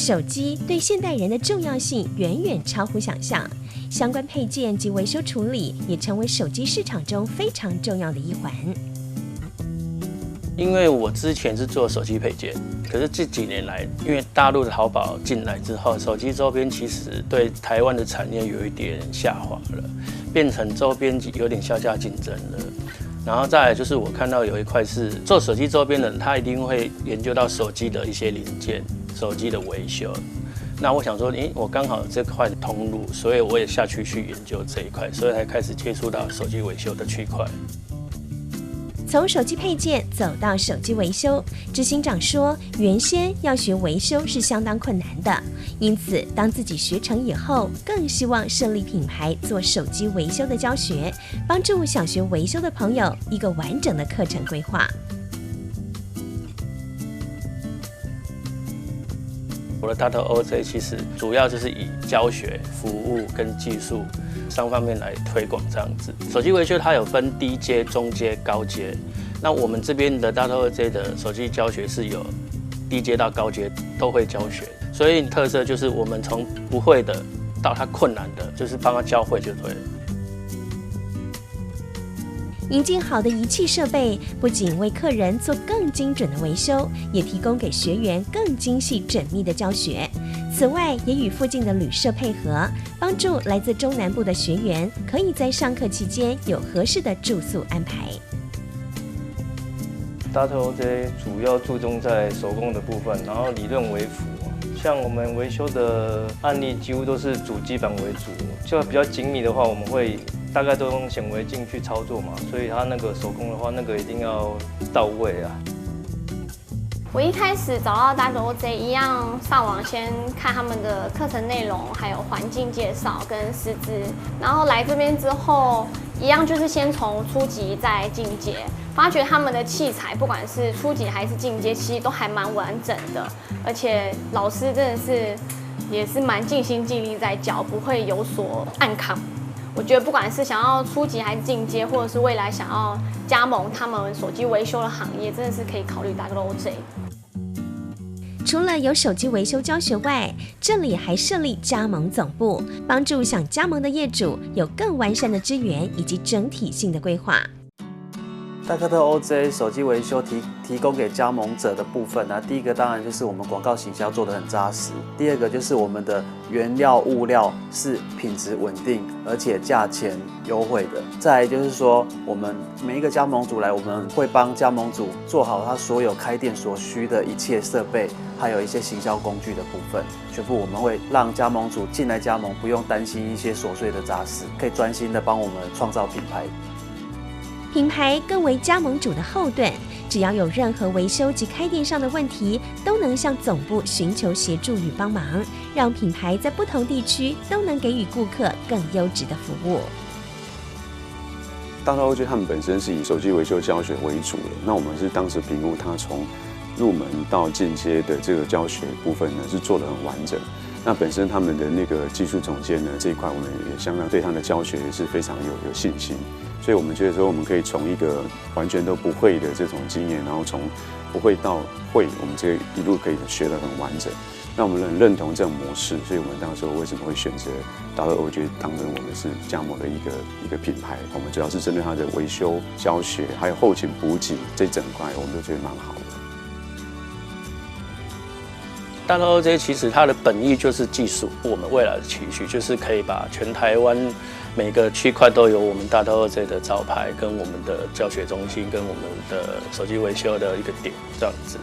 手机对现代人的重要性远远超乎想象，相关配件及维修处理也成为手机市场中非常重要的一环。因为我之前是做手机配件，可是这几年来，因为大陆的淘宝进来之后，手机周边其实对台湾的产业有一点下滑了，变成周边有点销价竞争了。然后再来就是我看到有一块是做手机周边的人，他一定会研究到手机的一些零件、手机的维修。那我想说，我刚好有这块通路，所以我也下去研究这一块，所以才开始接触到手机维修的区块。从手机配件走到手机维修，执行长说，原先要学维修是相当困难的，因此当自己学成以后，更希望设立品牌做手机维修的教学，帮助想学维修的朋友一个完整的课程规划。我的Data OJ 其实主要就是以教学、服务跟技术3方面来推广这样子。手机维修它有分低阶、中阶、高阶。那我们这边的Data OJ 的手机教学是有低阶到高阶都会教学，所以特色就是我们从不会的到他困难的，就是帮他教会就对了。引进好的仪器设备，不仅为客人做更精准的维修，也提供给学员更精细缜密的教学。此外，也与附近的旅社配合，帮助来自中南部的学员可以在上课期间有合适的住宿安排。Data OJ 主要注重在手工的部分，然后理论为辅。像我们维修的案例几乎都是主机板为主，就比较精密的话，我们会大概都用显微镜去操作嘛，所以它那个手工的话，那个一定要到位啊。我一开始找到Data OJ一样，上网先看他们的课程内容，还有环境介绍跟师资，然后来这边之后，一样就是先从初级再进阶，发觉他们的器材不管是初级还是进阶，其实都还蛮完整的，而且老师真的是也是蛮尽心尽力在教，不会有所暗扛。我觉得不管是想要初级还是进阶，或者是未来想要加盟他们手机维修的行业，真的是可以考虑Data OJ。除了有手机维修教学外，这里还设立加盟总部，帮助想加盟的业主有更完善的资源以及整体性的规划。Data OJ 手机维修提供给加盟者的部分呢，第一个当然就是我们广告行销做得很扎实，第二个就是我们的原料物料是品质稳定，而且价钱优惠的。再来就是说，我们每一个加盟主来，我们会帮加盟主做好他所有开店所需的一切设备，还有一些行销工具的部分，全部我们会让加盟主进来加盟，不用担心一些琐碎的杂事，可以专心的帮我们创造品牌。品牌更为加盟主的后盾，只要有任何维修及开店上的问题，都能向总部寻求协助与帮忙，让品牌在不同地区都能给予顾客更优质的服务。Data OJ 他们本身是以手机维修教学为主的，那我们是当时评估它从入门到进阶的这个教学部分呢，是做得很完整。那本身他们的那个技术总监呢，这一块我们也相当对他的教学是非常有信心。所以我们觉得说，我们可以从一个完全都不会的这种经验，然后从不会到会，我们这一路可以学得很完整。那我们很认同这种模式，所以我们当时为什么会选择Data OJ当成我们是加盟的一个品牌？我们主要是针对它的维修、教学，还有后勤补给这整块，我们都觉得蛮好的。Data OJ 其实它的本意就是技术，我们未来的期许就是可以把全台湾每个区块都有我们Data OJ的招牌，跟我们的教学中心，跟我们的手机维修的一个点，这样子。